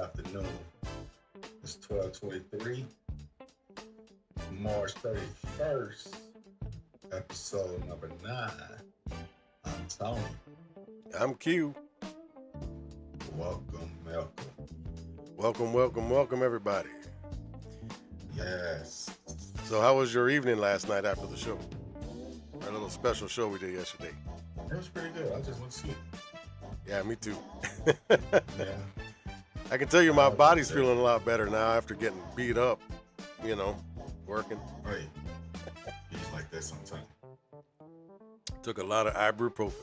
afternoon. It's 12:23, March 31st, episode number 9. I'm Tony. I'm Q. Welcome. Welcome, everybody. Yes. So how was your evening last night after the show? Our little special show we did yesterday. It was pretty good. I just went to sleep. Yeah, me too. Yeah. I can tell you my body's feeling a lot better now after getting beat up, working. Right. He's like that sometimes. Took a lot of ibuprofen.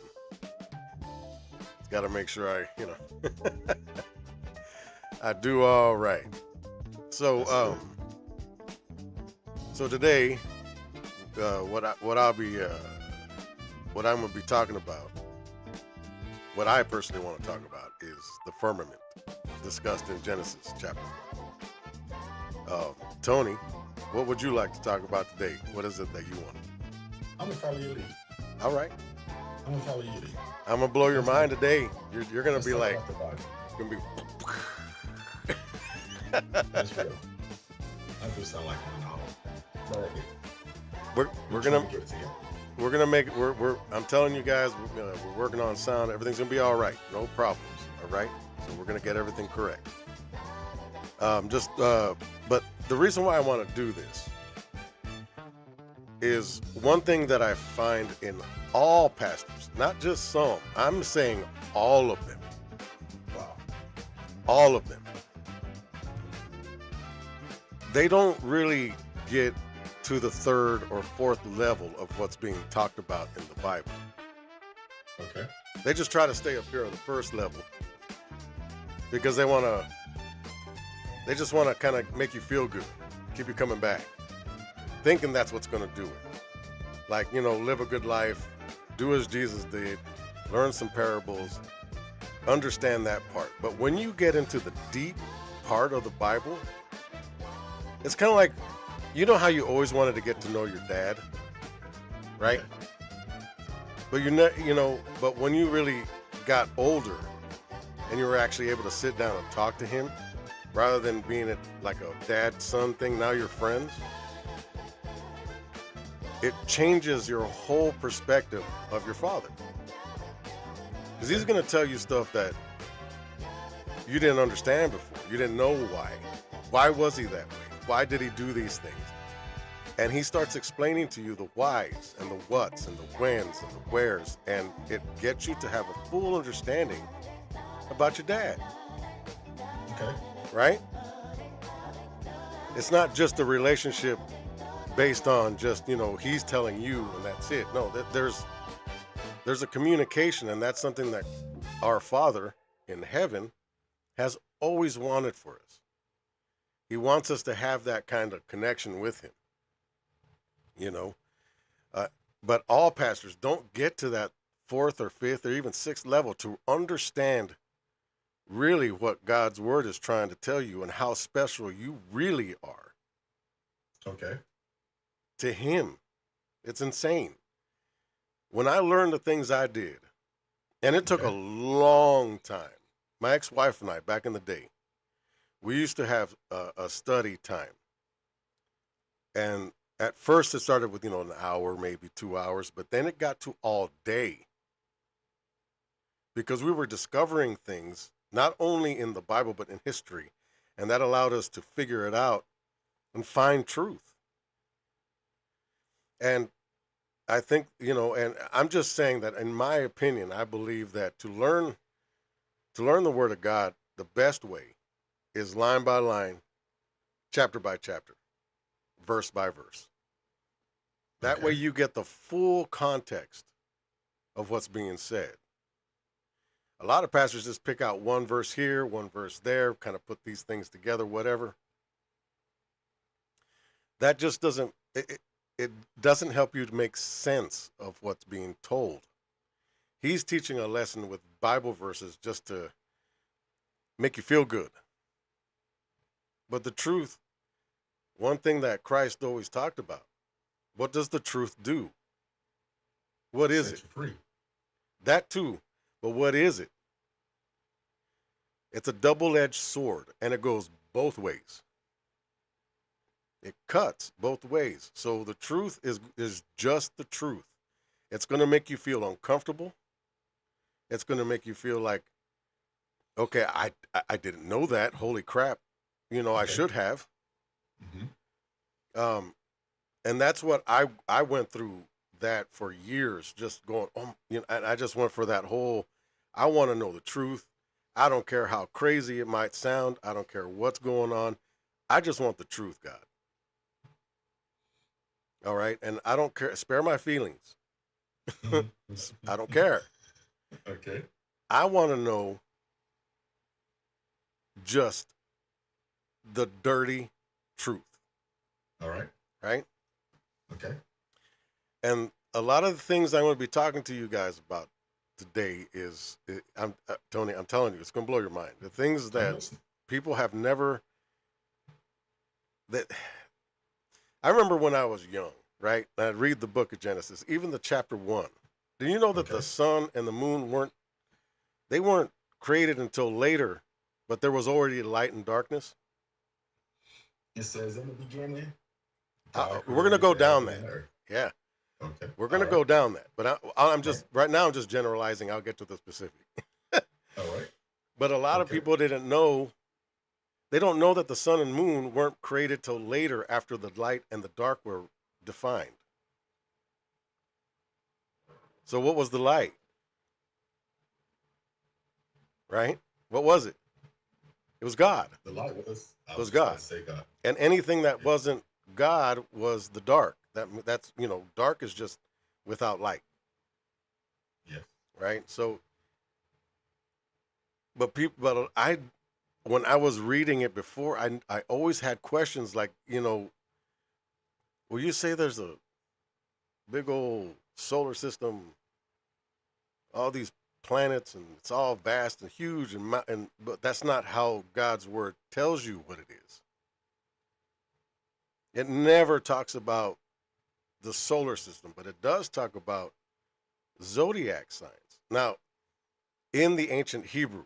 Got to make sure I do all right. So, so today, what I'm gonna be talking about, what I personally want to talk about is the firmament discussed in Genesis chapter. Tony, what would you like to talk about today? What is it that you want? I'm gonna follow your lead. All right. I'm gonna follow your lead. I'm gonna blow your mind today. You're gonna be like, gonna be. That's real. I do sound like I'm in We're gonna make it. I'm telling you guys, we're working on sound. Everything's gonna be all right. No problems. All right. So we're gonna get everything correct. But the reason why I want to do this is one thing that I find in all pastors, not just some. I'm saying all of them. Wow. All of them. They don't really get to the third or fourth level of what's being talked about in the Bible. Okay. They just try to stay up here on the first level because they just want to kind of make you feel good, keep you coming back, thinking that's what's going to do it. Like, live a good life, do as Jesus did, learn some parables, understand that part. But when you get into the deep part of the Bible, it's kind of like, how you always wanted to get to know your dad, right? But but when you really got older and you were actually able to sit down and talk to him, rather than being like a dad-son thing, now you're friends. It changes your whole perspective of your father. Because he's going to tell you stuff that you didn't understand before. You didn't know why. Why was he that way? Why did he do these things? And he starts explaining to you the whys and the whats and the whens and the wheres. And it gets you to have a full understanding about your dad. Okay. Right? It's not just a relationship based on just, he's telling you and that's it. No, there's a communication, and that's something that our Father in heaven has always wanted for us. He wants us to have that kind of connection with him, but all pastors don't get to that fourth or fifth or even sixth level to understand really what God's word is trying to tell you and how special you really are. Okay. To him. It's insane. When I learned the things I did, and it took a long time. My ex-wife and I, back in the day, we used to have a study time. And at first it started with, an hour, maybe 2 hours, but then it got to all day. Because we were discovering things not only in the Bible, but in history. And that allowed us to figure it out and find truth. And I think, and I'm just saying that in my opinion, I believe that to learn the Word of God, the best way is line by line, chapter by chapter, verse by verse. That way you get the full context of what's being said. A lot of pastors just pick out one verse here, one verse there, kind of put these things together, whatever. That just doesn't, it doesn't help you to make sense of what's being told. He's teaching a lesson with Bible verses just to make you feel good. But the truth, one thing that Christ always talked about, what does the truth do? What is it? Free. That too. But what is it? It's a double-edged sword, and it goes both ways. It cuts both ways. So the truth is just the truth. It's going to make you feel uncomfortable. It's going to make you feel like, okay, I didn't know that. Holy crap. I Okay. should have. Mm-hmm. And that's what I went through that for years, just going, and I just went for that whole, I want to know the truth. I don't care how crazy it might sound. I don't care what's going on. I just want the truth, God. All right. And I don't care. Spare my feelings. I don't care. Okay. I want to know just the dirty truth. All right. Right. Okay. And a lot of the things I'm going to be talking to you guys about today is, Tony, I'm telling you, it's going to blow your mind. The things I'm that listening. people have never, that I remember when I was young, right? And I'd read the book of Genesis, even the chapter 1. Do you know that Okay. the sun and the moon weren't created until later, but there was already light and darkness? It says in the beginning, We're going to go created the down heaven that. and earth. Yeah. Okay. We're going to All go right. down that. But I'm Right. just, right now, I'm just generalizing. I'll get to the specific. All right. But a lot of Okay. people didn't know. They don't know that the sun and moon weren't created till later, after the light and the dark were defined. So what was the light? Right? What was it? It was God. The light was. I It was was just about God. to say God. And anything that Yeah. wasn't God was the dark. That's dark is just without light, Yes. right? So, but when I was reading it before, I always had questions like, will you say there's a big old solar system, all these planets, and it's all vast and huge, but that's not how God's word tells you what it is. It never talks about the solar system, but it does talk about zodiac signs. Now, in the ancient Hebrew,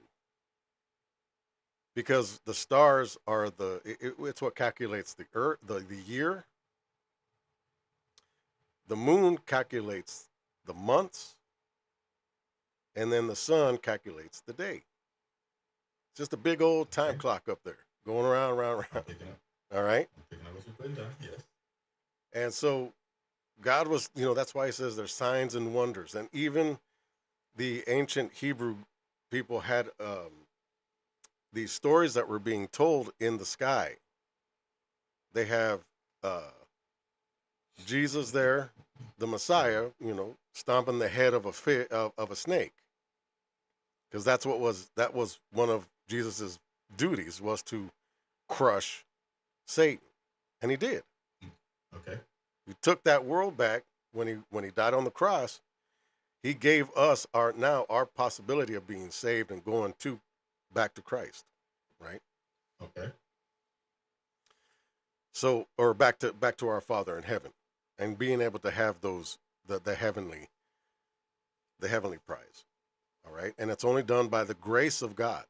because the stars are it's what calculates the earth, the year. The moon calculates the months, and then the sun calculates the day. It's just a big old time Okay. clock up there, going around, around, I'm around. picking up. All right. I'm picking up what you're putting down. Yes. And so God was, that's why he says there's signs and wonders. And even the ancient Hebrew people had these stories that were being told in the sky. They have Jesus there, the Messiah, stomping the head of a snake, because that was one of Jesus's duties, was to crush Satan, and he did. Okay. He took that world back when he died on the cross. He gave us our possibility of being saved and going back to Christ, right? Okay. So, or back to our Father in heaven, and being able to have the heavenly prize. All right, and it's only done by the grace of God.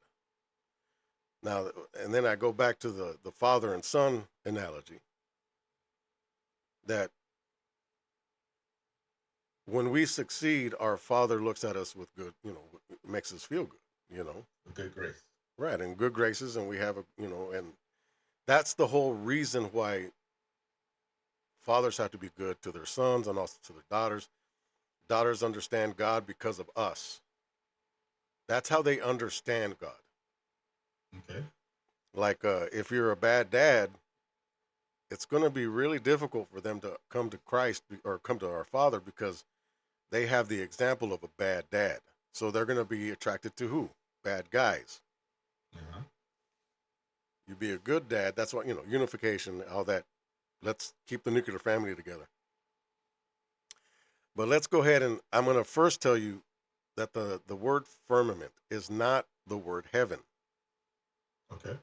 Now, and then I go back to the father and son analogy, that when we succeed, our Father looks at us with good, makes us feel good, A good grace. right, and good graces, and we have and that's the whole reason why fathers have to be good to their sons and also to their daughters. Daughters understand God because of us. That's how they understand God. Okay. Like if you're a bad dad, it's going to be really difficult for them to come to Christ or come to our Father, because they have the example of a bad dad. So they're going to be attracted to who? Bad guys. Uh-huh. You be a good dad. That's what, unification, all that. Let's keep the nuclear family together. But let's go ahead, and I'm going to first tell you that the word firmament is not the word heaven. Okay.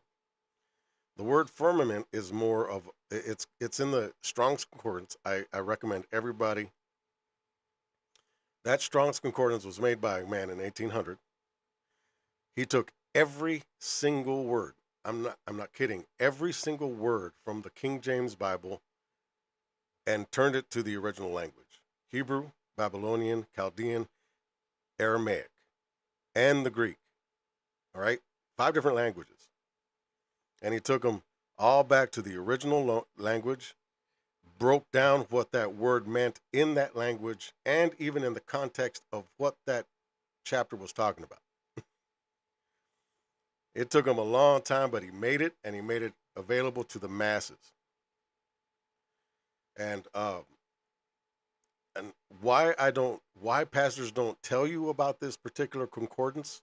The word firmament is more of, it's in the Strong's Concordance. I recommend everybody. That Strong's Concordance was made by a man in 1800. He took every single word. I'm not kidding. Every single word from the King James Bible and turned it to the original language. Hebrew, Babylonian, Chaldean, Aramaic, and the Greek. All right? 5 different languages. And he took them all back to the original language, broke down what that word meant in that language, and even in the context of what that chapter was talking about. It took him a long time, but he made it, and he made it available to the masses. And why pastors don't tell you about this particular concordance,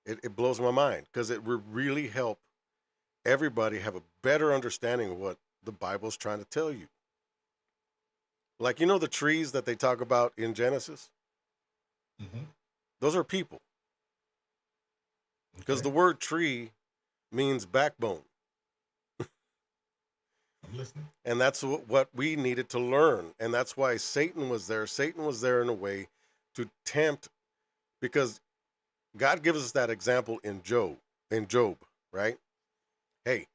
it blows my mind, because it would really help everybody have a better understanding of what the Bible's trying to tell you. Like, you know, the trees that they talk about in Genesis? Mm-hmm. Those are people. Because the word tree means backbone. I'm listening. And that's what we needed to learn. And that's why Satan was there. Satan was there in a way to tempt, because God gives us that example in Job, right? Hey,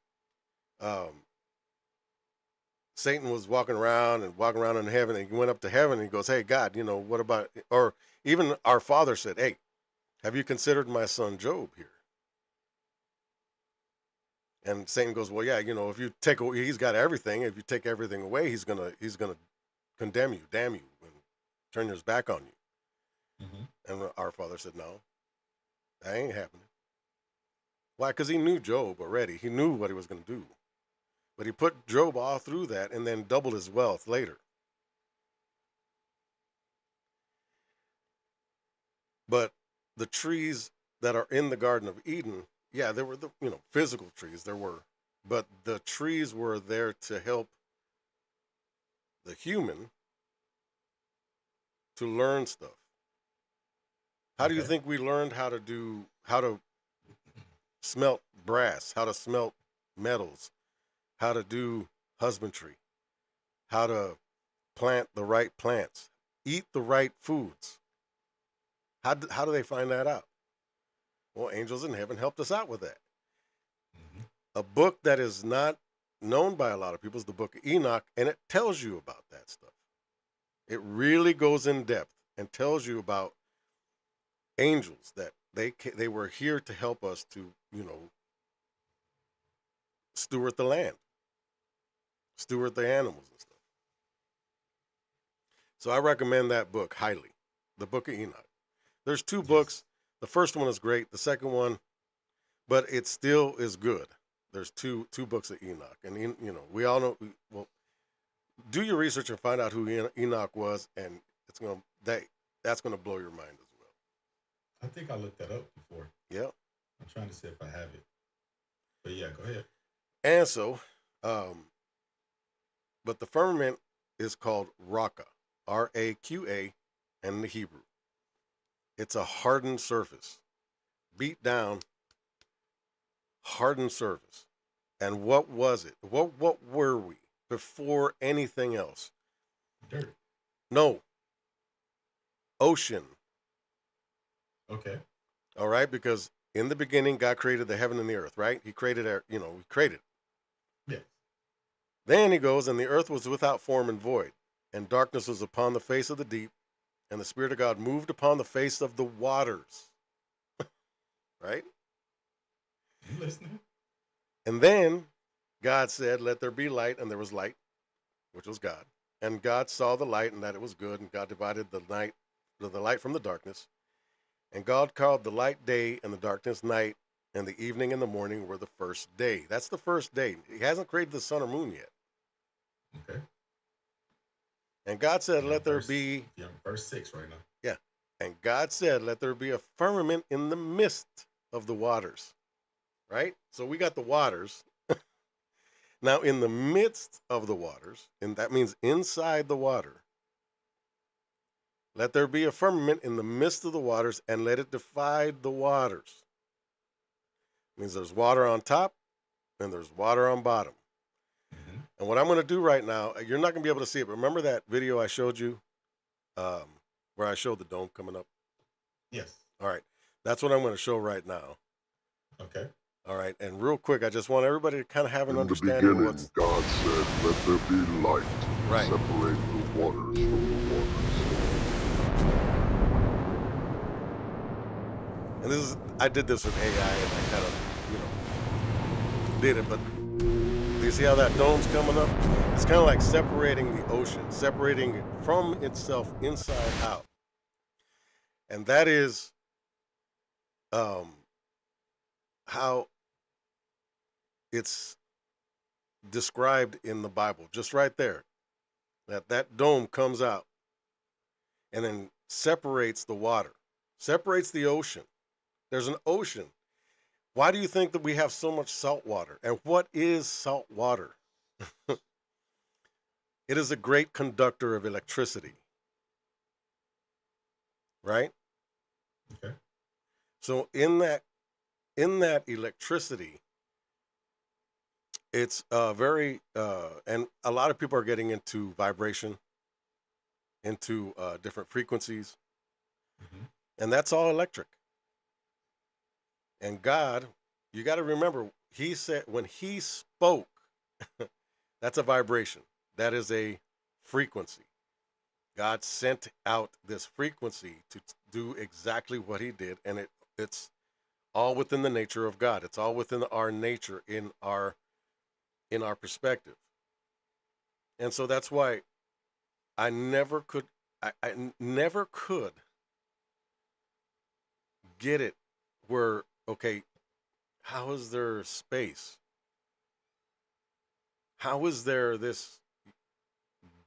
Satan was walking around in heaven, and he went up to heaven and he goes, hey, God, you know, what about, or even our father said, hey, have you considered my son Job here? And Satan goes, well, yeah, you know, if you take away, he's got everything. If you take everything away, he's gonna condemn you, damn you, and turn his back on you. Mm-hmm. And our father said, no, that ain't happening. Why? Because he knew Job already. He knew what he was going to do. But he put Job all through that and then doubled his wealth later. But the trees that are in the Garden of Eden, yeah, there were the, you know, physical trees, there were. But the trees were there to help the human to learn stuff. How do you think we learned how to smelt brass, how to smelt metals, how to do husbandry, how to plant the right plants, eat the right foods? How do they find that out? Well, angels in heaven helped us out with that. Mm-hmm. A book that is not known by a lot of people is the book of Enoch, and it tells you about that stuff. It really goes in depth and tells you about angels, that they were here to help us to, you know, steward the land, steward the animals and stuff. So I recommend that book highly, the book of Enoch. There's 2 books. The first one is great. The second one, but it still is good. There's two books of Enoch, and you know, we all know. Well, do your research and find out who Enoch was, and that's gonna blow your mind as well. I think I looked that up before. Yeah. I'm trying to see if I have it. But yeah, go ahead. And so, but the firmament is called Raqqa, Raqa, in the Hebrew. It's a hardened surface, beat down, hardened surface. And what was it? What were we before anything else? Dirt. No. Ocean. Okay. All right, because in the beginning, God created the heaven and the earth, right? He created he created. Yes. Then he goes, and the earth was without form and void, and darkness was upon the face of the deep, and the Spirit of God moved upon the face of the waters. Right? I'm listening. And then God said, let there be light, and there was light, which was God. And God saw the light, and that it was good, and God divided the light from the darkness. And God called the light day, and the darkness night, and the evening and the morning were the first day. That's the first day. He hasn't created the sun or moon yet. Okay. And God said, let there be... Yeah, verse 6 right now. Yeah. And God said, let there be a firmament in the midst of the waters. Right? So we got the waters. Now, in the midst of the waters, and that means inside the water, let there be a firmament in the midst of the waters, and let it divide the waters. It means there's water on top, and there's water on bottom. Mm-hmm. And what I'm going to do right now, you're not going to be able to see it, but remember that video I showed you where I showed the dome coming up? Yes. All right. That's what I'm going to show right now. All right, and real quick, I just want everybody to kind of have an In the understanding of beginning, God said, let there be light to right. separate the waters from the waters. And I did this with AI, and I kind of, did it, but do you see how that dome's coming up? It's kind of like separating the ocean, separating it from itself inside out. And that is how it's described in the Bible, just right there. That dome comes out and then separates the water, separates the ocean. There's an ocean. Why do you think that we have so much salt water? And what is salt water? It is a great conductor of electricity, right? Okay. So in that electricity, it's very and a lot of people are getting into vibration, into different frequencies, and that's all electric. And God, you got to remember, he said when he spoke, that's a vibration. That is a frequency. God sent out this frequency to do exactly what he did, and it's all within the nature of God. It's all within our nature in our perspective. And so that's why I never could I never could get it where, okay, how is there space? How is there this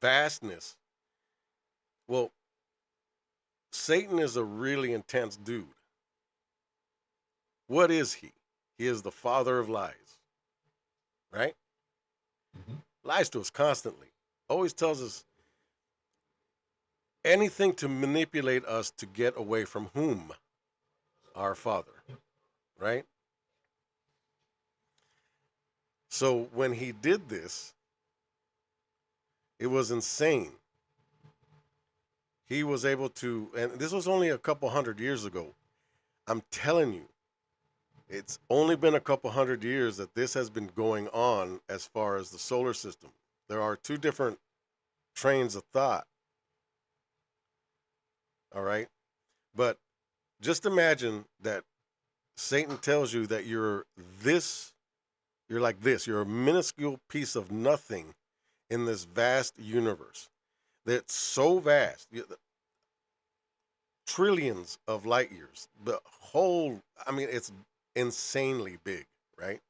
vastness? Well, Satan is a really intense dude. What is he? He is the father of lies, right? Lies to us constantly. Always tells us anything to manipulate us to get away from whom? Our Father, right? So when he did this, it was insane. He was able to, and this was only a couple hundred years ago. I'm telling you, it's only been a couple hundred years that this has been going on as far as the solar system. There are two different trains of thought. All right. But just imagine that Satan tells you that you're like this, you're a minuscule piece of nothing in this vast universe that's so vast, trillions of light years. The whole, I mean, it's insanely big, right?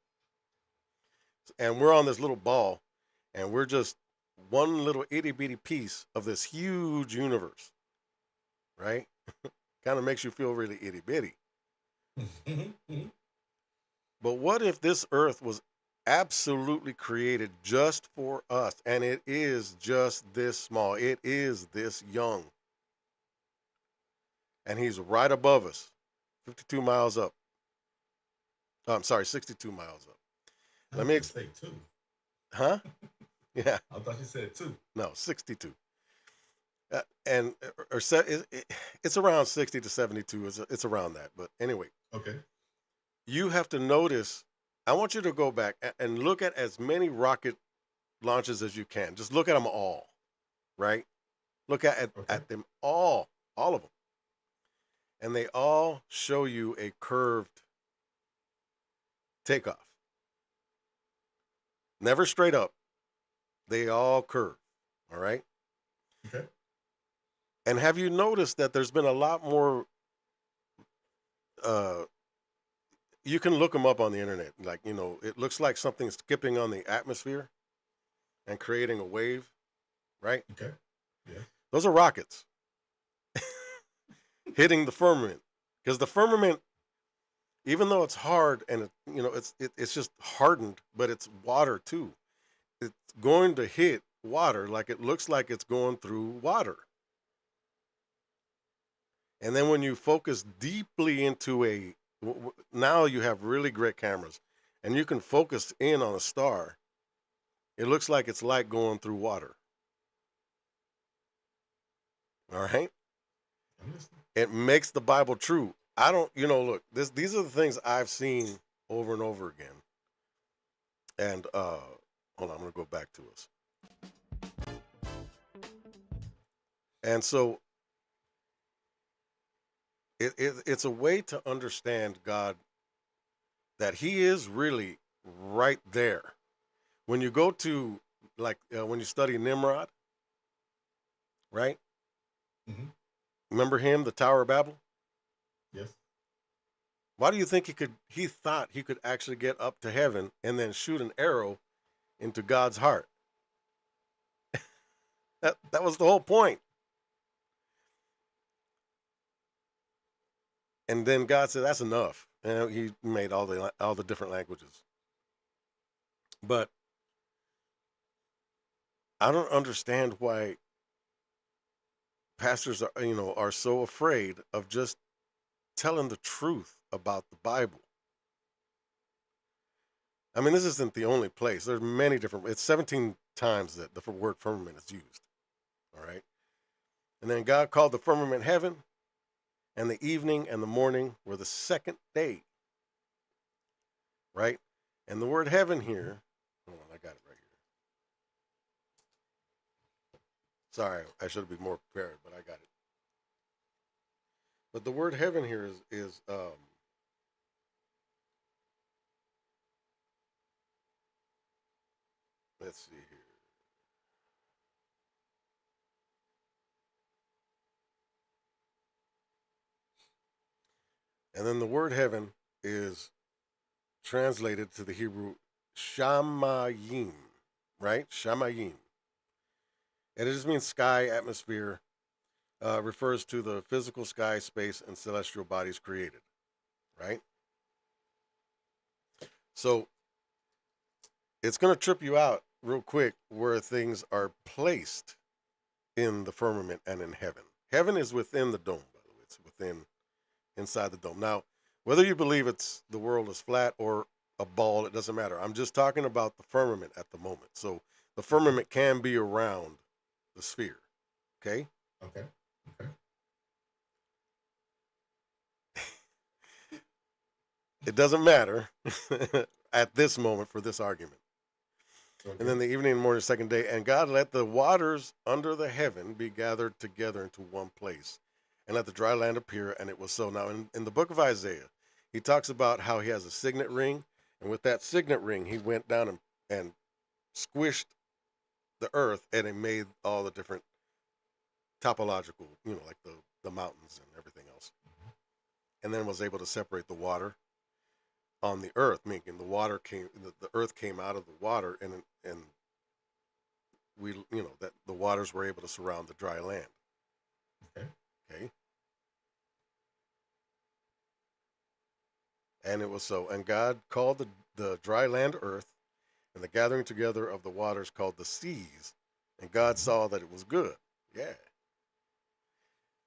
And we're on this little ball, and we're just one little itty bitty piece of this huge universe, right? Kind of makes you feel really itty bitty. But what if this earth was absolutely created just for us, and it is just this small, it is this young, and he's right above us, 52 miles up. Oh, I'm sorry, 62 miles up. Let me say two. Huh? Yeah. I thought you said two. No, 62. And it's around 60 to 72. It's around that. But anyway, Okay. you have to notice. I want you to go back and look at as many rocket launches as you can. Just look at them all, right? Look at them all of them. And they all show you a curved takeoff. Never straight up. They all curve, all right? Okay. And have you noticed that there's been a lot more, you can look them up on the internet. Like, it looks like something's skipping on the atmosphere and creating a wave, right? Okay. Yeah. Those are rockets hitting the firmament. Because the firmament, even though it's hard and it's just hardened, but it's water too. It's going to hit water like it looks like it's going through water. And then when you focus deeply into now you have really great cameras, and you can focus in on a star. It looks like it's light going through water. All right? It makes the Bible true. I don't, look, these are the things I've seen over and over again. And hold on, I'm going to go back to us. And so it's a way to understand God, that he is really right there. When you go to, like, when you study Nimrod, right? Mm-hmm. Remember him, the Tower of Babel? Yes. Why do you think he thought he could actually get up to heaven and then shoot an arrow into God's heart? That was the whole point. And then God said, that's enough. And he made all the different languages. But I don't understand why pastors are so afraid of just telling the truth about the Bible. I mean, this isn't the only place. There's many different. It's 17 times that the word firmament is used. All right. And then God called the firmament heaven, and the evening and the morning were the second day. Right. And the word heaven here, hold on, I got it right here. Sorry, I should have been more prepared, but I got it. But the word heaven here is let's see here. And then the word heaven is translated to the Hebrew shamayim, right? Shamayim. And it just means sky, atmosphere, refers to the physical sky, space, and celestial bodies created, right? So it's going to trip you out real quick where things are placed in the firmament and in heaven. Heaven is within the dome, by the way. It's inside the dome. Now, whether you believe the world is flat or a ball, it doesn't matter. I'm just talking about the firmament at the moment. So the firmament can be around the sphere. Okay? Okay. It doesn't matter at this moment for this argument. Okay. And then the evening and morning, second day, and God let the waters under the heaven be gathered together into one place, and let the dry land appear, and it was so. Now, in the book of Isaiah, he talks about how he has a signet ring, and with that signet ring, he went down and squished the earth, and it made all the different topological, like the mountains and everything else, and then was able to separate the water on the earth, meaning the earth came out of the water, and we, that the waters were able to surround the dry land. Okay. And it was so. And God called the dry land earth, and the gathering together of the waters called the seas. And God saw that it was good. Yeah.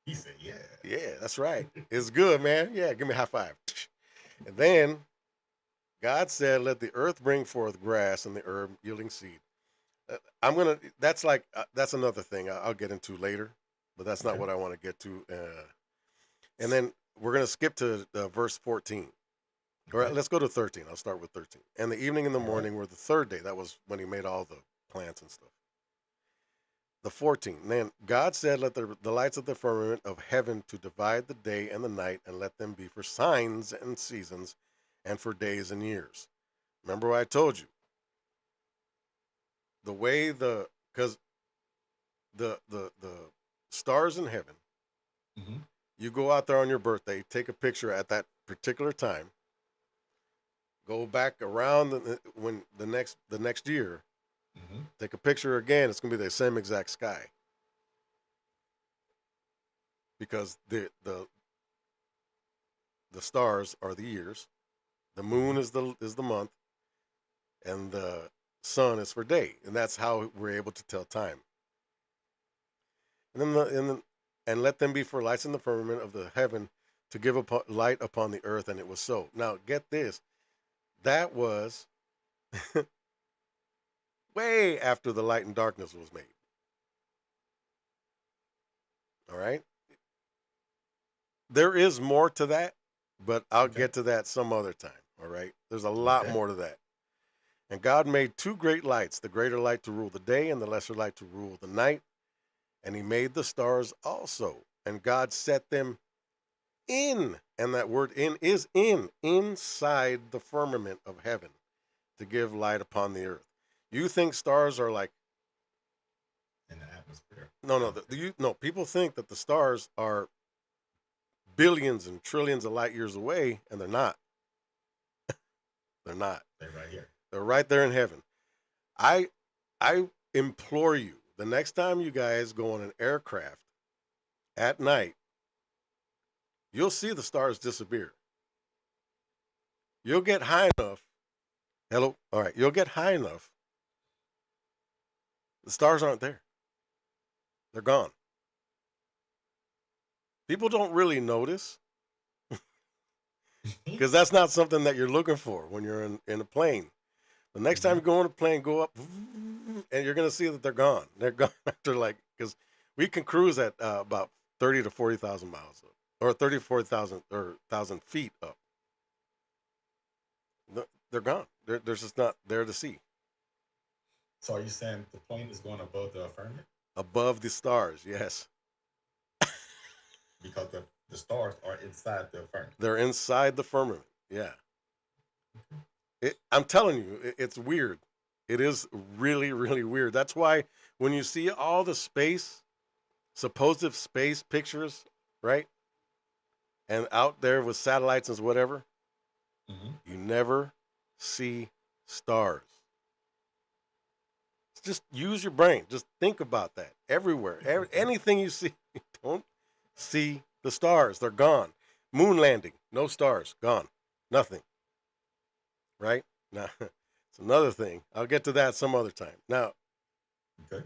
He said, yeah. Yeah, that's right. It's good, man. Yeah, give me a high five. And then God said, let the earth bring forth grass and the herb yielding seed. That's another thing I'll get into later, but that's not what I want to get to. And then we're going to skip to verse 14. All right, let's go to 13. I'll start with 13. And the evening and the morning were the third day. That was when he made all the plants and stuff. The 14. Then God said, let the lights of the firmament of heaven to divide the day and the night, and let them be for signs and seasons and for days and years. Remember what I told you? The way because the stars in heaven, you go out there on your birthday, take a picture at that particular time, go back around the next year, take a picture again, it's gonna be the same exact sky. Because the stars are the years, the moon is the month, and the sun is for day, and that's how we're able to tell time. And then and let them be for lights in the firmament of the heaven to give light upon the earth, and it was so. Now get this, that was way after the light and darkness was made. All right. There is more to that, but I'll get to that some other time. All right. There's a lot Okay. more to that. And God made two great lights, the greater light to rule the day and the lesser light to rule the night. And he made the stars also. And God set them in, and that word in is inside the firmament of heaven to give light upon the earth. You think stars are like, In the atmosphere. no, people think that the stars are billions and trillions of light years away, and they're not. They're not. They're right here. They're right there in heaven. I implore you, the next time you guys go on an aircraft at night, you'll see the stars disappear. You'll get high enough. Hello? All right. You'll get high enough. The stars aren't there. They're gone. People don't really notice because that's not something that you're looking for when you're in a plane. The next time you go on a plane, go up, and you're going to see that they're gone. They're gone after because we can cruise at about 30 to 40,000 miles up, or 30 to 40,000 or 1,000 feet up. They're gone. They're just not there to see. So are you saying the plane is going above the firmament? Above the stars, yes. Because the stars are inside the firmament. They're inside the firmament, yeah. I'm telling you, it's weird. It is really, really weird. That's why when you see all the supposed space pictures, right? And out there with satellites and whatever, you never see stars. Just use your brain. Just think about that. Everywhere, anything you see, don't see the stars. They're gone. Moon landing, no stars, gone. Nothing. Right? Now, it's another thing. I'll get to that some other time. Now, Okay.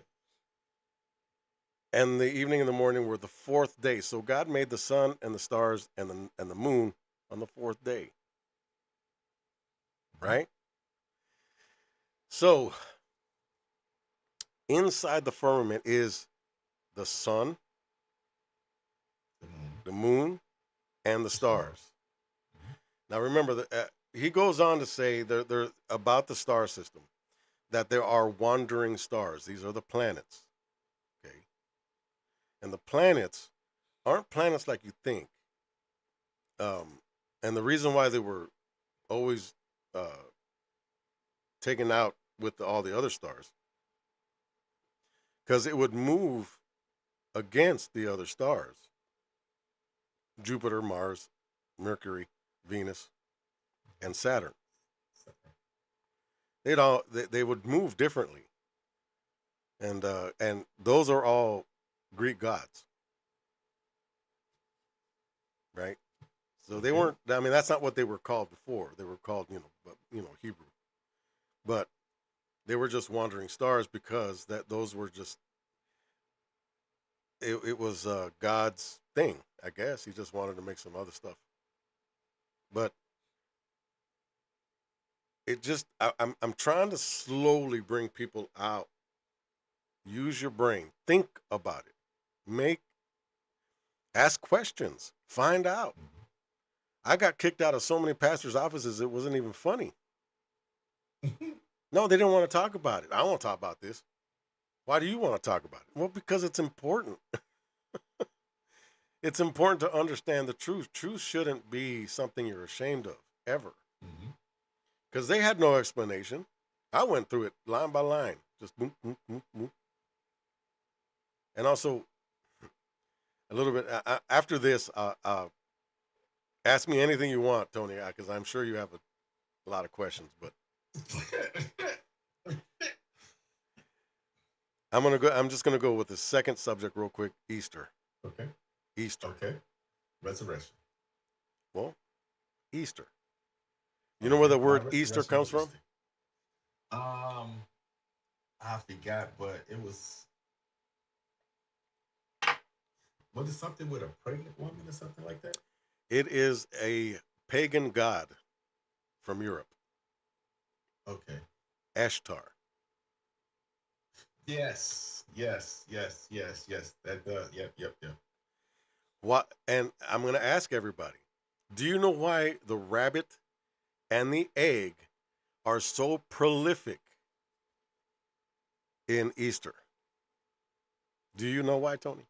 and the evening and the morning were the fourth day. So God made the sun and the stars and the moon on the fourth day. Right? So, inside the firmament is the sun, the moon, and the stars. Now, remember that he goes on to say they're about the star system, that there are wandering stars. These are the planets. Okay. And the planets aren't planets like you think. And the reason why they were always taken out with all the other stars, because it would move against the other stars. Jupiter, Mars, Mercury, Venus, and Saturn. They would move differently. And those are all Greek gods. Right? So they weren't, I mean, that's not what they were called before. They were called, Hebrew. But they were just wandering stars because those were just, it was God's thing, I guess. He just wanted to make some other stuff. But I'm trying to slowly bring people out. Use your brain. Think about it. Ask questions. Find out. I got kicked out of so many pastors' offices, it wasn't even funny. No, they didn't want to talk about it. I want to talk about this. Why do you want to talk about it? Well, because it's important. It's important to understand the truth. Truth shouldn't be something you're ashamed of, ever. Because they had no explanation. I went through it line by line. Just boom, boom, boom, boom. And also, a little bit, after this, ask me anything you want, Tony, because I'm sure you have a lot of questions. But I'm just gonna go with the second subject real quick. Easter. Okay. Easter. Okay. Resurrection. Well, Easter. You know where the word Easter comes from? I forgot, but it was it something with a pregnant woman or something like that? It is a pagan god from Europe. Okay. Ashtar. Yes. That does. Yep. What? And I'm going to ask everybody, do you know why the rabbit and the egg are so prolific in Easter. Do you know why, Tony?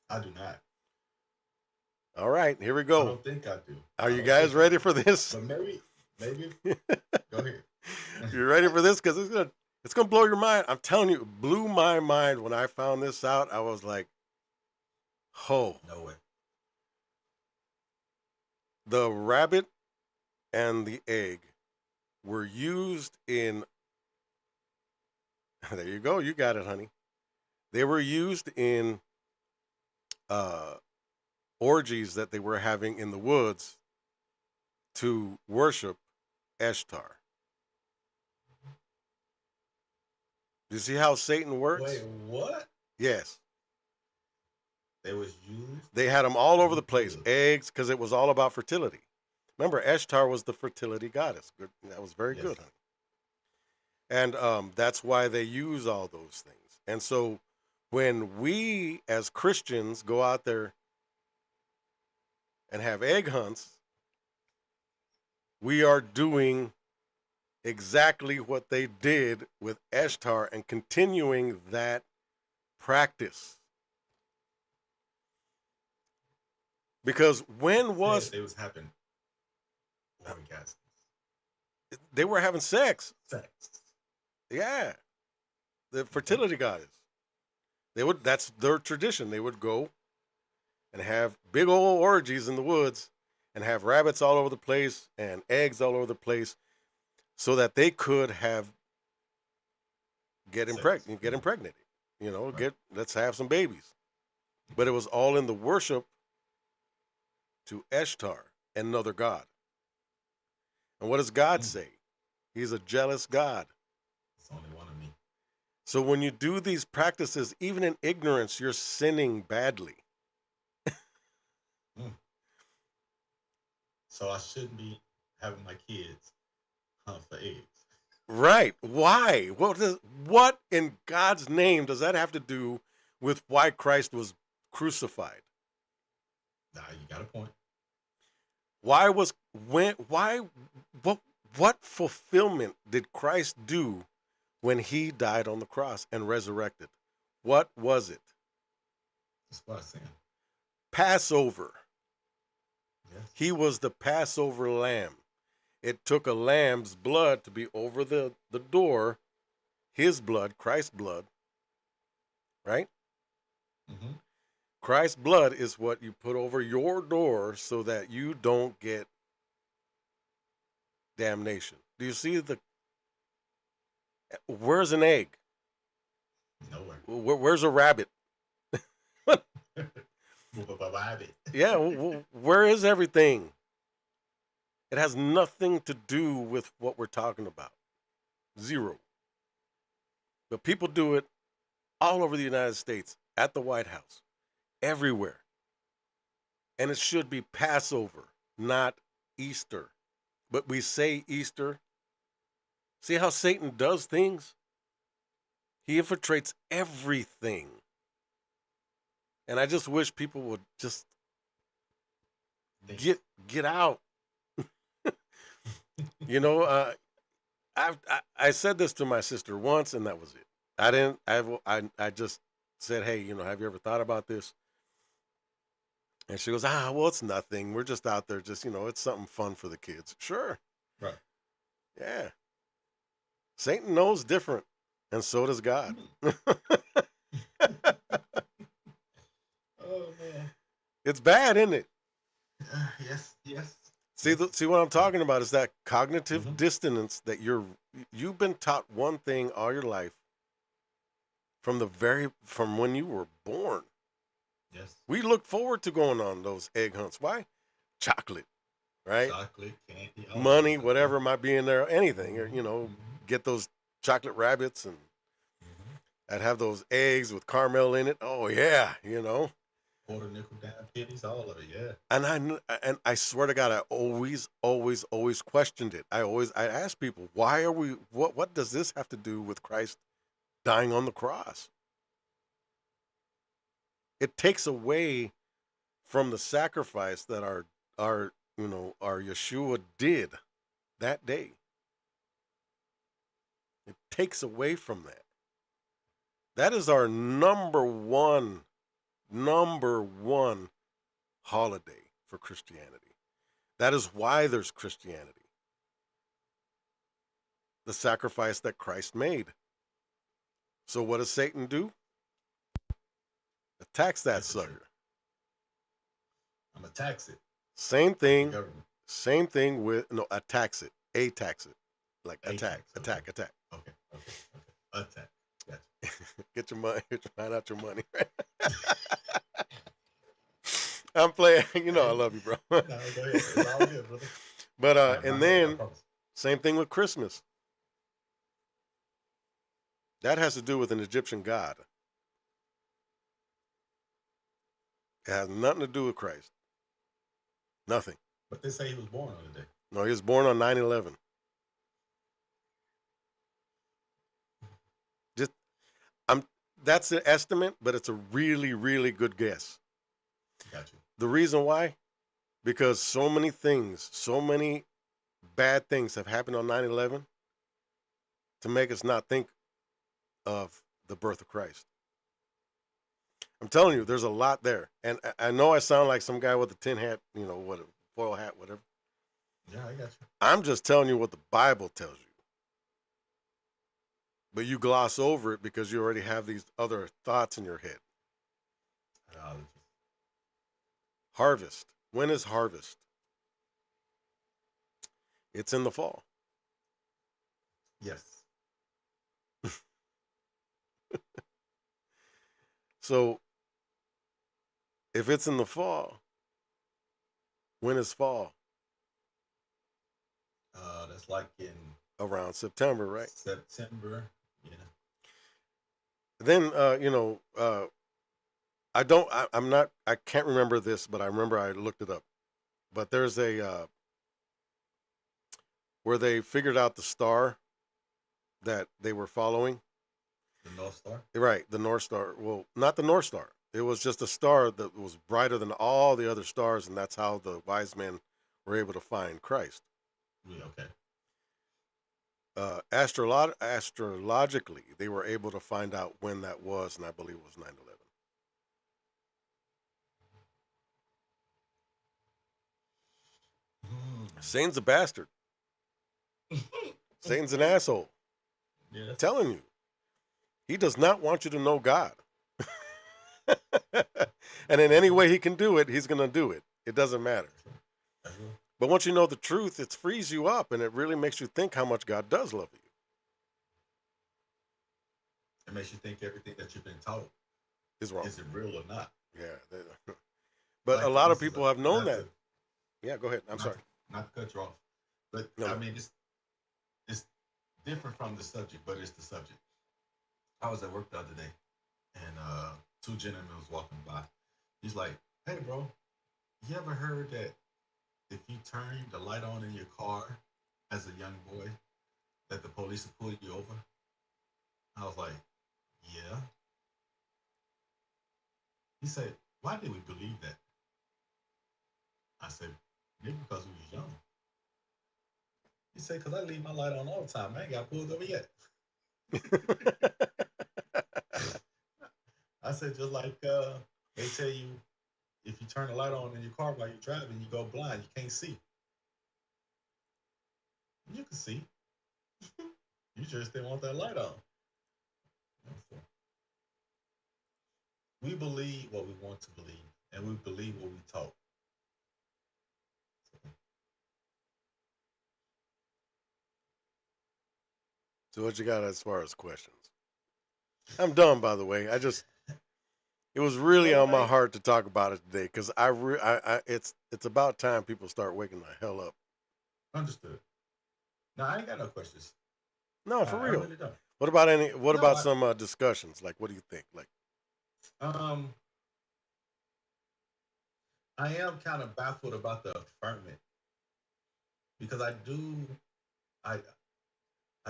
I do not. All right, here we I go. don't think I do. Are you guys ready for this? But maybe. Go ahead. You ready for this? Because it's gonna blow your mind. I'm telling you, it blew my mind when I found this out. I was like, "Oh, No way. the rabbit and the egg were used in." There you go. You got it, honey. They were used in orgies that they were having in the woods to worship Ishtar. Do you see how Satan works? Wait, what? Yes. They was used? They had them all over the place. Eggs, because it was all about fertility. Remember, Ishtar was the fertility goddess. Good. That was very good, honey. And that's why they use all those things. And so when we as Christians go out there and have egg hunts, we are doing exactly what they did with Ishtar and continuing that practice. Because when was they was having orgasms? They were having sex? Sex. Yeah, the fertility goddess. That's their tradition. They would go and have big old orgies in the woods and have rabbits all over the place and eggs all over the place so that they could get impregnated. You know, Right. Let's have some babies. But it was all in the worship to Ishtar, another god. And what does God say? He's a jealous God. It's only one of me. So when you do these practices, even in ignorance, you're sinning badly. So I shouldn't be having my kids hunt for eggs. Right. Why? What in God's name does that have to do with why Christ was crucified? Nah, you got a point. What fulfillment did Christ do when he died on the cross and resurrected? What was it? That's what I'm saying. Passover. Yes. He was the Passover lamb. It took a lamb's blood to be over the door, his blood, Christ's blood, right? Mm-hmm. Christ's blood is what you put over your door so that you don't get damnation. Do you see where's an egg? Nowhere. Where's a rabbit? Yeah, where is everything? It has nothing to do with what we're talking about. Zero. But people do it all over the United States, at the White House, everywhere. And it should be Passover, not Easter. But we say Easter. See how Satan does things? He infiltrates everything. And I just wish people would just get out. You know, I said this to my sister once, and that was it. I just said, hey, have you ever thought about this? And she goes, well, it's nothing. We're just out there, just, it's something fun for the kids. Sure. Right. Yeah. Satan knows different, and so does God. Oh, man. It's bad, isn't it? Yes. See what I'm talking about is that cognitive dissonance that you've been taught one thing all your life from when you were born. Yes. We look forward to going on those egg hunts. Why? Chocolate, right? Chocolate, candy, money, whatever might be in there, anything, or get those chocolate rabbits, and I'd have those eggs with caramel in it. Oh yeah, quarter, nickel, dime, pennies, all of it, yeah. And I swear to God, I always questioned it. I ask people, why are we? What does this have to do with Christ dying on the cross? It takes away from the sacrifice that our Yeshua did. that day. It takes away from that. That is our number one holiday for Christianity. That is why there's Christianity. The sacrifice that Christ made. So what does Satan do? Attacks that sucker. I'm gonna tax it. Same thing. Same thing with attacks it. Attacks it. Like attack. Okay. Attack. Okay. Attack. Gotcha. Get your money. Get your mind out your money. I'm playing. You know I love you, bro. No, go ahead. It's all good, brother. But and then same thing with Christmas. That has to do with an Egyptian god. It has nothing to do with Christ. Nothing. But they say he was born on the day. No, he was born on 9/11. That's an estimate, but it's a really, really good guess. Got you. The reason why? Because so many things, so many bad things have happened on 9/11 to make us not think of the birth of Christ. I'm telling you, there's a lot there. And I know I sound like some guy with a tin hat, what, a foil hat, whatever. Yeah, I got you. I'm just telling you what the Bible tells you. But you gloss over it because you already have these other thoughts in your head. Harvest. When is harvest? It's in the fall. Yes. So, if it's in the fall, when is fall? That's like in around September, right? September, yeah. Then, I can't remember this, but I remember I looked it up. But there's where they figured out the star that they were following. The North Star? Right, the North Star. Well, not the North Star. It was just a star that was brighter than all the other stars, and that's how the wise men were able to find Christ. Yeah, okay. Astrologically, they were able to find out when that was, and I believe it was 9/11. Satan's a bastard. Satan's an asshole. Yeah. I'm telling you. He does not want you to know God. And in any way he can do it, he's going to do it. It doesn't matter. But once you know the truth, it frees you up, and it really makes you think how much God does love you. It makes you think everything that you've been taught is wrong. Is it real or not? Yeah. But like, a lot of people have known that. Yeah, go ahead. I'm sorry. Not to cut you off. But, no. I mean, it's different from the subject, but it's the subject. I was at work the other day, and two gentlemen was walking by. He's like, "Hey, bro, you ever heard that if you turn the light on in your car as a young boy, that the police will pull you over?" I was like, "Yeah." He said, "Why did we believe that?" I said, "Maybe because we was young." He said, "Because I leave my light on all the time. I ain't got pulled over yet." I said, just like they tell you, if you turn the light on in your car while you're driving, you go blind. You can't see. You can see. You just didn't want that light on. We believe what we want to believe, and we believe what we taught. So what you got as far as questions? I'm done, by the way. It was really on my heart to talk about it today because it's about time people start waking the hell up. Understood. No, I ain't got no questions. No, for real. I really don't. What about some discussions? Like, what do you think? Like, I am kind of baffled about the firmament because I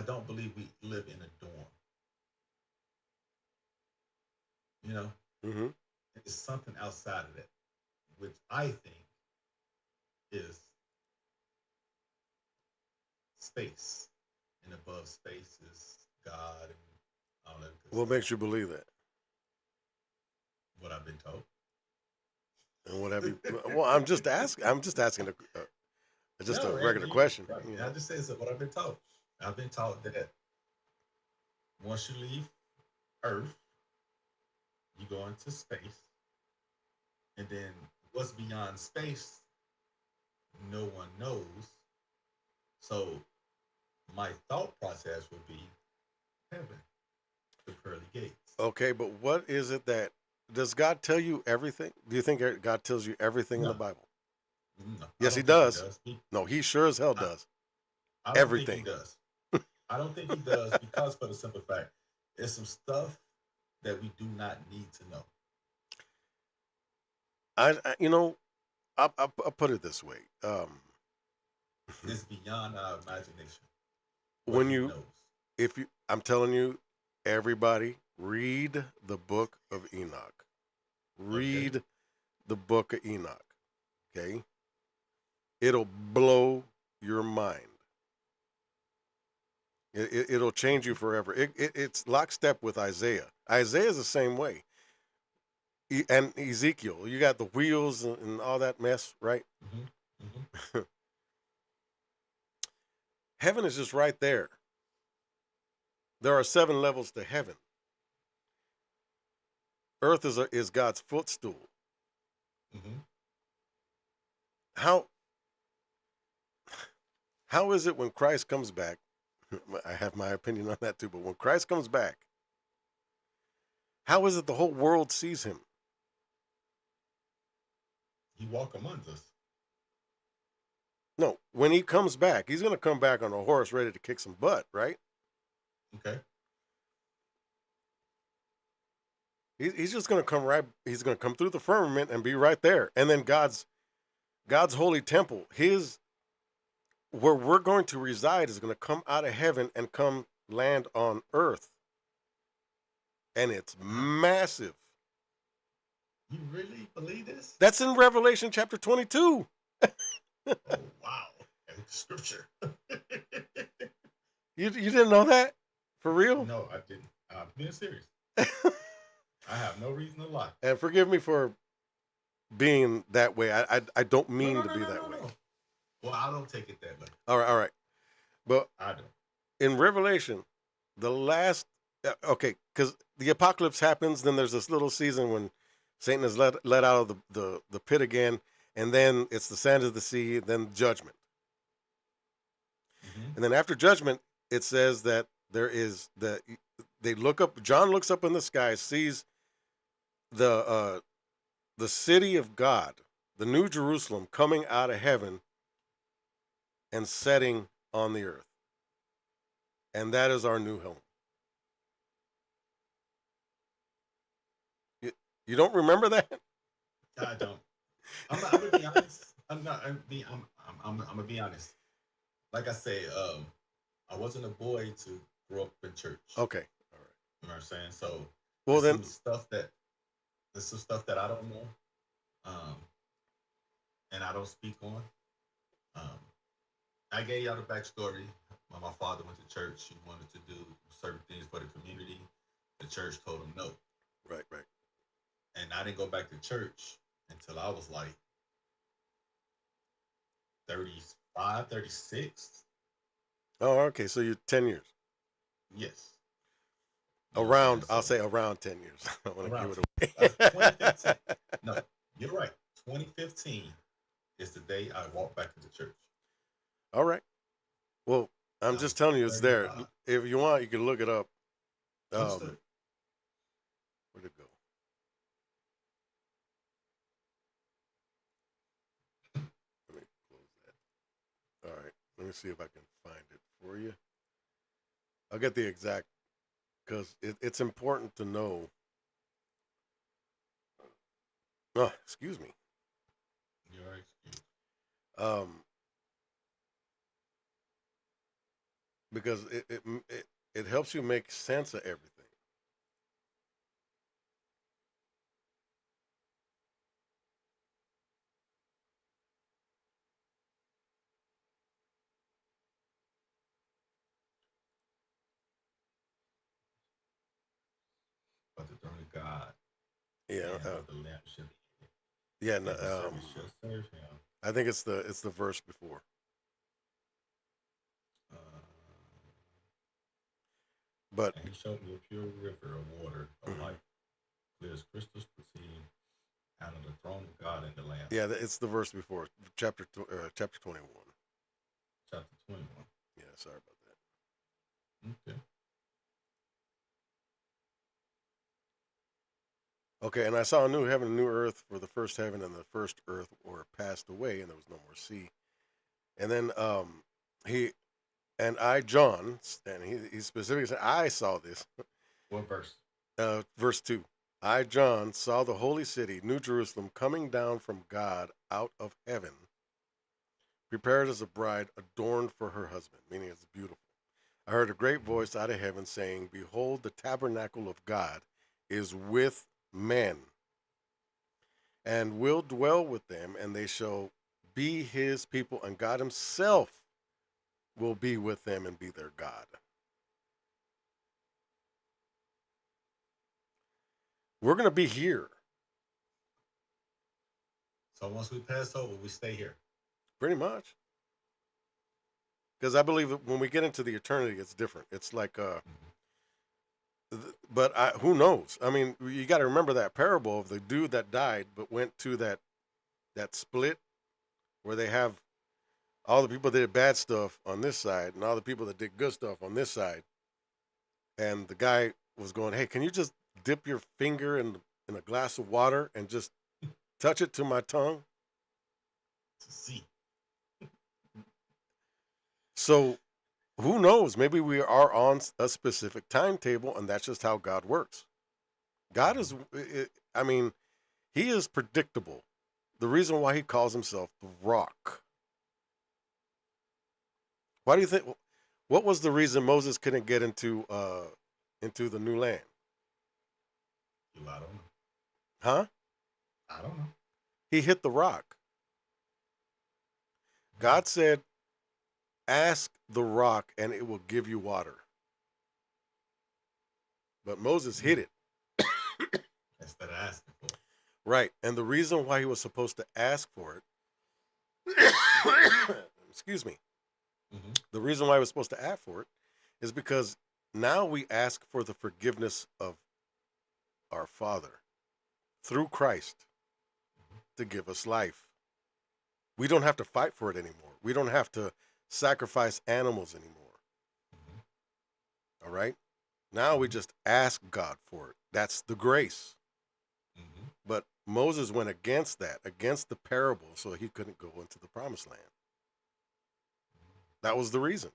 don't believe we live in a dorm. You know, it's something outside of that, which I think is space, and above space is God and all that good What stuff. makes you believe that? What I've been told. And what have you? Well, I'm just asking. I'm just asking just a No, regular you question. right. You I know. just said what I've been taught. I've been taught that once you leave Earth, you go into space, and then what's beyond space, no one knows. So my thought process would be heaven, the pearly gates. Okay, but what is it that does God tell you everything? Do you think God tells you everything in the No, Bible? no, I Yes, He don't think he does. does. No, He sure as hell I, does I don't think he everything. does. I don't think he does because for the simple fact, it's some stuff that we do not need to know. You know, I'll put it this way. It's beyond our imagination what When he you, knows. if you, I'm telling you, everybody read the book of Enoch. Okay. Read the book of Enoch. Okay, it'll blow your mind. It'll change you forever. It's lockstep with Isaiah. Isaiah's the same way. And Ezekiel, you got the wheels and all that mess, right? Hmm. Hmm. Heaven is just right there. There are 7 levels to heaven. Earth is God's footstool. Hmm. How how is it when Christ comes back? I have my opinion on that too, but when Christ comes back, how is it the whole world sees him? He walk among us. No, when he comes back, he's going to come back on a horse ready to kick some butt, right? Okay. He's just going to come right. He's going to come through the firmament and be right there. And then God's holy temple, his where we're going to reside, is going to come out of heaven and come land on earth, and it's Wow. massive. You really believe this? That's in Revelation chapter 22. Oh wow. And scripture. You didn't know that? For real? No, I didn't. I'm being serious. I have no reason to lie. And forgive me for being that way. I don't No, mean no, to no, be no, that no, way. no. Well, I don't take it that way. All right. But I don't. in Revelation, the last, okay, because the apocalypse happens, then there's this little season when Satan is let out of the pit again, and then it's the sand of the sea, then judgment. Hmm. And then after judgment, it says that they look up, John looks up in the sky, sees the city of God, the New Jerusalem, coming out of heaven and setting on the earth. And that is our new home. You don't remember that? I don't. I'm gonna be honest. I'm not. I'm gonna be honest. Like I say, I wasn't a boy to grow up in church. Okay. All right. You know what I'm saying? So Well, then, there's some stuff that I don't know, um, and I don't speak on. Um, I gave y'all the backstory. When my father went to church, he wanted to do certain things for the community. The church told him no, right. and I didn't go back to church until I was like 35, 36. Oh, okay. So you're 10 years. Yes. You know what I'm saying? I'll So say around 10 years. I don't want to around give it away. 2015. No, you're right. 2015 is the day I walked back to the church. All right. Well, I'm I just was telling you, it's there. 35. If you want, you can look it up. Understood. Where'd it go? Let me close that. All right. Let me see if I can find it for you. I'll get the exact, because it's important to know. Oh, excuse me. You're excused. Um, because it helps you make sense of everything. Yeah, and of the lamp should be yeah. in it. And his servants shall serve him. I think it's the verse before. Uh, But and he showed me a pure river of water of mhm. life, clear as crystals proceeding out of the throne of God and the Lamb. Yeah, it's the verse before chapter 21. Chapter 21. Yeah, sorry about Okay. that. Okay, and I saw a new heaven, and a new earth, for the first heaven and the first earth were passed away, and there was no more sea. And then he and I, John, and he specifically said, I saw this. What verse? Verse 2. I, John, saw the holy city, New Jerusalem, coming down from God out of heaven, prepared as a bride adorned for her husband, meaning it's beautiful. I heard a great voice out of heaven saying, behold, the tabernacle of God is with men, and will dwell with them, and they shall be his people, and God himself will be with them and be their God. We're going to be here. So once we pass over, we stay here. Pretty much. Because I believe that when we get into the eternity, it's different. It's like, but who knows? I mean, you got to remember that parable of the dude that died, but went to that split where they have all the people that did bad stuff on this side and all the people that did good stuff on this side. And the guy was going, hey, can you just dip your finger in a glass of water and just touch it to my tongue? To see. So who knows? Maybe we are on a specific timetable, and that's just how God works. God is, I mean, he is predictable. The reason why he calls himself the rock. Why do you think, what was the reason Moses couldn't get into the new land? I don't know. Huh? I don't know. He hit the rock. God said, ask the rock and it will give you water. But Moses hit it. Instead of asking for it. Right. And the reason why he was supposed to ask for it, excuse me, the reason why he was supposed to ask for it is because now we ask for the forgiveness of our Father through Christ to give us life. We don't have to fight for it anymore. We don't have to sacrifice animals anymore. All right? Now we just ask God for it. That's the grace. But Moses went against that, against the parable, so he couldn't go into the promised land. That was the reason.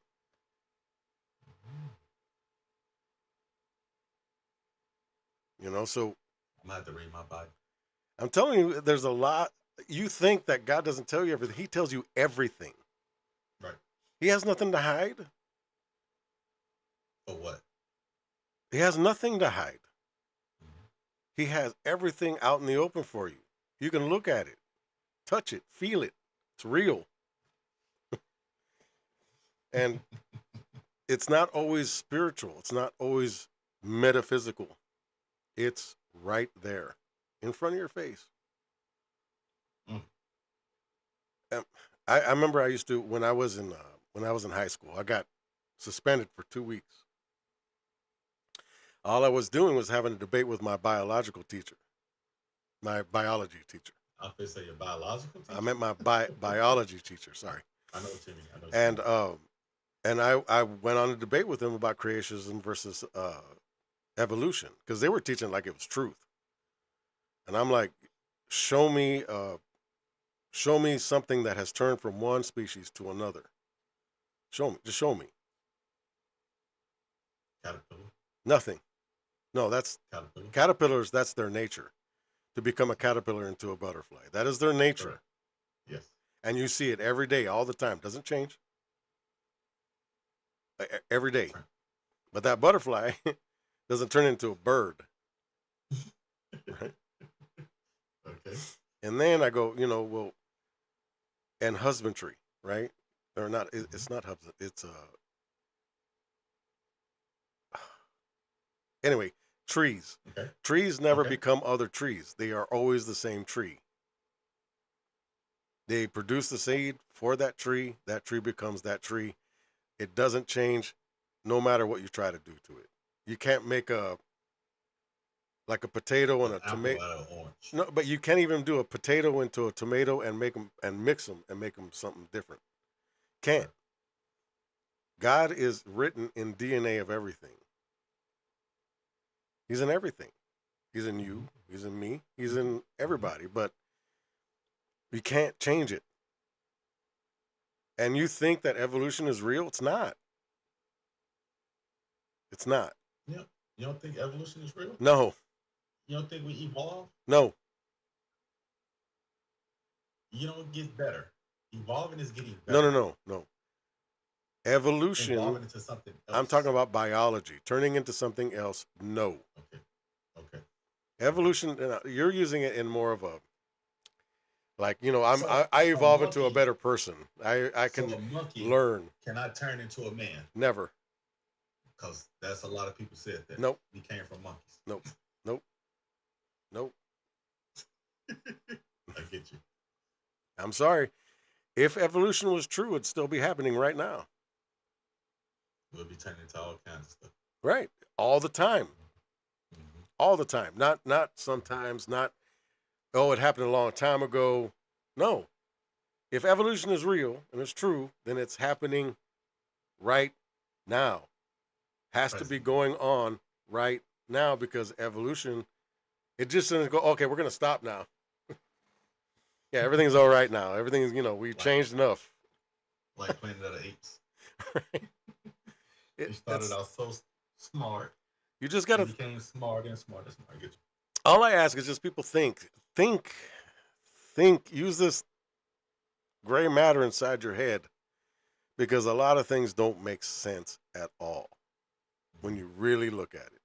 You know, so I'm going to have to read my Bible. I'm telling you, there's a lot. You think that God doesn't tell you everything. He tells you everything. Right. He has nothing to hide. For what? He has nothing to hide. He has everything out in the open for you. You can look at it, touch it, feel it. It's real. And it's not always spiritual. It's not always metaphysical. It's right there in front of your face. I remember I used to, when I was in high school, I got suspended for 2 weeks. All I was doing was having a debate with my biological teacher, my biology teacher. I was say your biological teacher? I meant my biology teacher. Sorry. I know what you mean. And I went on a debate with him about creationism versus evolution, because they were teaching like it was truth. And I'm like, show me something that has turned from one species to another. Just show me. Caterpillar. Nothing. No, that's Caterpillar. caterpillars. That's their nature, to become a caterpillar into a butterfly. That is their nature. Correct. Yes. And you see it every day, all the time. Doesn't change. Every day. Right. But that butterfly doesn't turn into a bird. Right? Okay. And then I go, well, and husbandry, right? Or not, it's not husband, it's anyway, Trees. Okay. Trees never Okay. become other trees. They are always the same tree. They produce the seed for that tree. That tree becomes that tree. It doesn't change no matter what you try to do to it. You can't make a potato and An a apple tomato. out of orange. No, but you can't even do a potato into a tomato and make them and mix them and make them something different. Can't. God is written in DNA of everything. He's in everything. He's in you. He's in me. He's in everybody. But you can't change it. And you think that evolution is real? It's not. It's not. Yeah. You don't think evolution is real? No. You don't think we evolve? No. You don't get better. Evolving is getting No. better. No. No. No. Evolution. Evolving into something else. I'm talking about biology. Turning into something else. No. Okay. Okay. Evolution. You're using it in more of a like, you know, So I a evolve into a monkey, better person. I so can a monkey learn. cannot turn into a man Never. because that's a lot of people said that. Nope. We came from monkeys. Nope. Nope. Nope. I get you. I'm sorry. If evolution was true, it'd still be happening right now. We'll be turning into all kinds of stuff. Right. All the time. Mm-hmm. All the time. Not sometimes, not, oh, it happened a long time ago. No. If evolution is real and it's true, then it's happening right now. Has to be going on right now because evolution, it just doesn't go, okay, we're going to stop now. Yeah, everything's all right now. Everything's, you know, we've changed enough. Like Planet of the Apes. Right. You started out so smart. You just got to. Became smarter and smarter and smarter. I get you. All I ask is just people think. Use this gray matter inside your head because a lot of things don't make sense at all when you really look at it.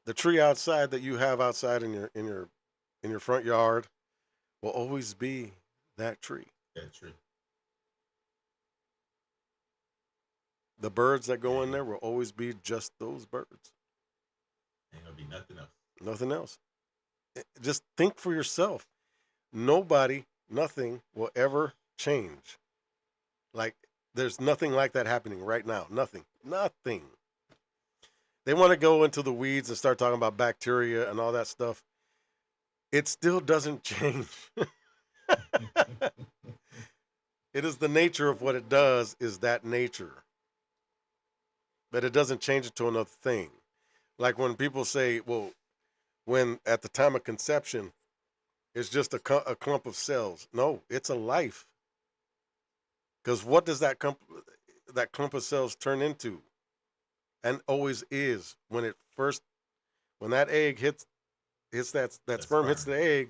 The tree outside that you have outside in your front yard will always be that tree. That tree. The birds that go in there will always be just those birds. Ain't gonna be nothing else. Nothing else. Just think for yourself. Nobody, nothing will ever change. Like, there's nothing like that happening right now. Nothing. Nothing. They want to go into the weeds and start talking about bacteria and all that stuff. It still doesn't change. It is the nature of what it does is that nature. But it doesn't change it to another thing. Like when people say, well, when at the time of conception, it's just a clump of cells. No, it's a life. Because what does that clump of cells turn into? And always is when that egg hits that sperm hits the egg,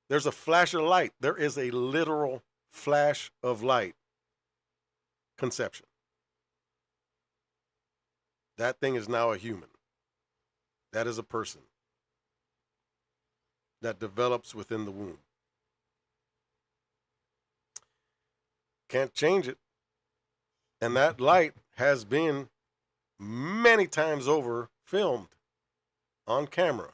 there's a flash of light. There is a literal flash of light. Conception. That thing is now a human. That is a person that develops within the womb. Can't change it. And that light has been many times over filmed on camera.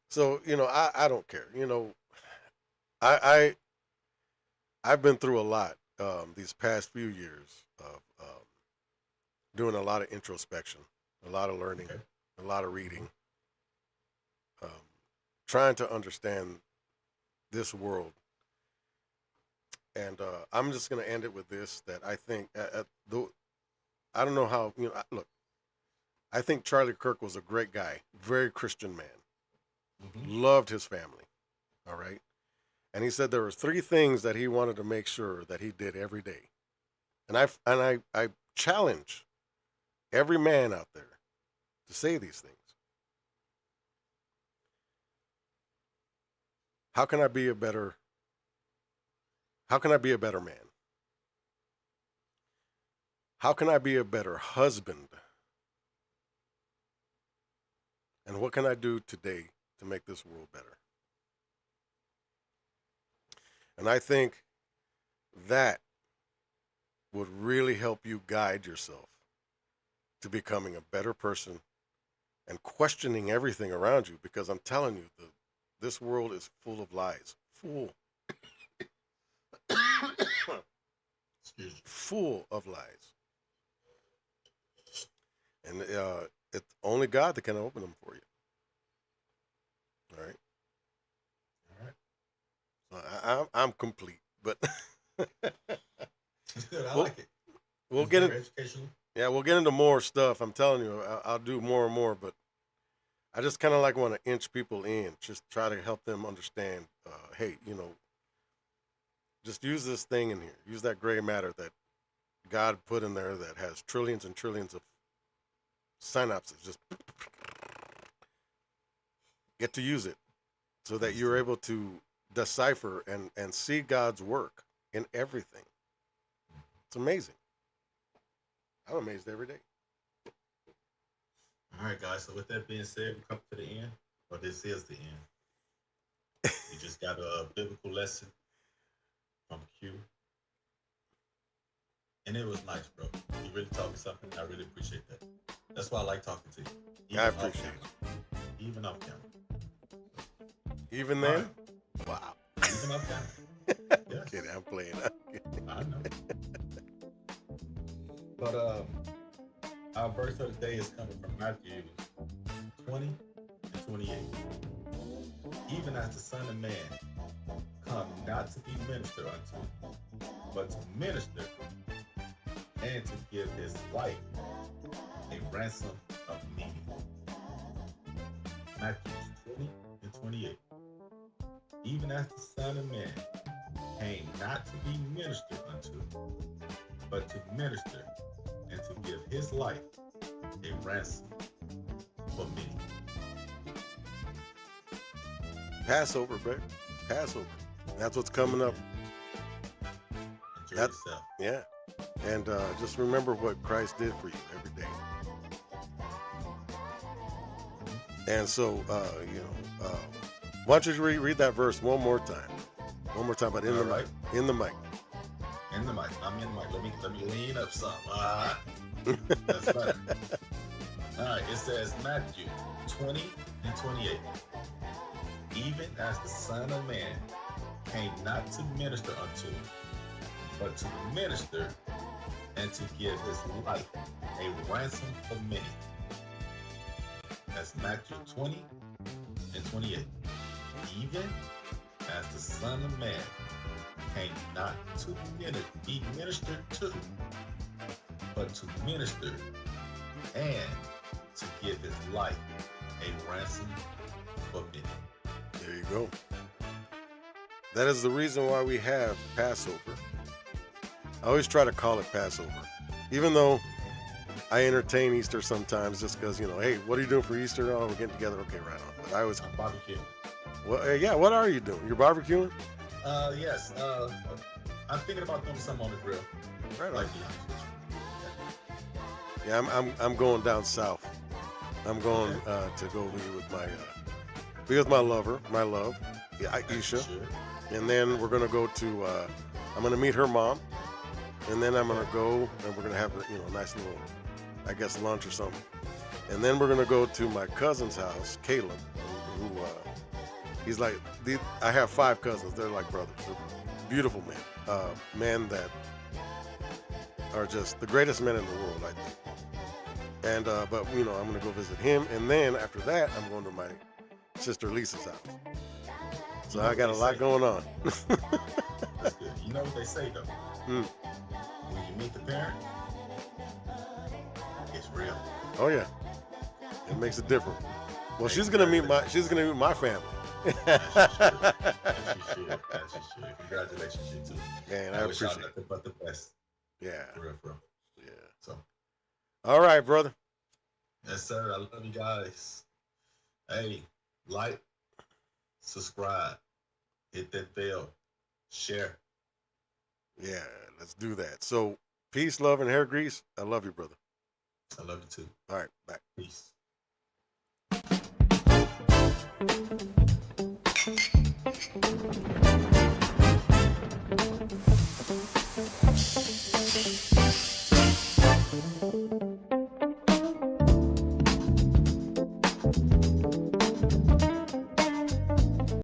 So, you know, I don't care. You know, I've been through a lot these past few years of doing a lot of introspection, a lot of learning, a lot of reading, trying to understand this world. And I'm just going to end it with this, that I think, I don't know how, you know, look, I think Charlie Kirk was a great guy, very Christian man, loved his family, all right? And he said there were 3 things that he wanted to make sure that he did every day. And I challenge every man out there to say these things. How can I be a better man? How can I be a better husband? And what can I do today to make this world better? And I think that would really help you guide yourself to becoming a better person and questioning everything around you. Because I'm telling you, this world is full of lies. Excuse me. Full of lies. And it's only God that can open them for you. All right. All right. So I'm complete, but It's good. I Well, like it. we'll It's get very it. educational. Yeah, we'll get into more stuff. I'm telling you, I'll do more and more, but I just kind of like want to inch people in, just try to help them understand. Hey, just use this thing in here. Use that gray matter that God put in there that has trillions and trillions of synapses. Just get to use it so that you're able to decipher and see God's work in everything. It's amazing. I'm amazed every day. All right, guys. So with that being said, we come to the end, or this is the end. We just got a biblical lesson from Q, and it was nice, bro. You really taught me something. I really appreciate that. That's why I like talking to you. I Even off appreciate camera. Even off camera. Even All then, right. wow. Even off camera. Yes. Kidding, I'm playing. I know. But our verse of the day is coming from Matthew 20 and 28. Even as the Son of Man come not to be ministered unto, but to minister and to give his life a ransom of many. Matthew 20 and 28. Even as the Son of Man came not to be ministered unto, but to minister and to give his life a ransom for many. Passover, bro. Passover. That's what's coming up. Enjoy That's- yourself. Yeah. And just remember what Christ did for you every day. And so, why don't you read that verse one more time? One more time, but in the All right. mic. In the mic. In the mic. I'm in the mic. Let me lean up some. That's better. All right. It says Matthew 20 and 28. Even as the Son of Man came not to minister unto, but to minister and to give his life a ransom for many. That's Matthew 20 and 28. Even as the Son of Man came not to be ministered to, but to minister and to give his life a ransom for many. There you go. That is the reason why we have Passover. I always try to call it Passover, even though I entertain Easter sometimes just because, hey, what are you doing for Easter? Oh, we're getting together. Okay, right on. But I always, I'm barbecue. yeah, what are you doing? You're barbecuing? Yes. I'm thinking about doing something on the grill. Right on. Like, be honest with you. Yeah, I'm going down south. I'm going to go be with my lover, yeah, Isha. Sure. And then we're gonna go to I'm gonna meet her mom, and then I'm gonna go and we're gonna have a nice little, I guess, lunch or something. And then we're gonna go to my cousin's house, Caleb, who he's like I have 5 cousins. They're like brothers. They're beautiful men, men that are just the greatest men in the world, I think. And but I'm gonna go visit him, and then after that I'm going to my sister Lisa's house. So I got a lot going on. That's good. You know what they say though? When you meet the parent, it's real. Oh yeah, it makes it different. Well, she's gonna meet my family. As you should. Congratulations, you too. Man, I wish y'all appreciate it. nothing but the best. Yeah, For real, bro. yeah. So, All right, brother. yes, sir. I love you guys. Hey, like, subscribe, hit that bell, share. Yeah, let's do that. So, peace, love, and hair grease. I love you, brother. I love you too. All right, bye. Peace.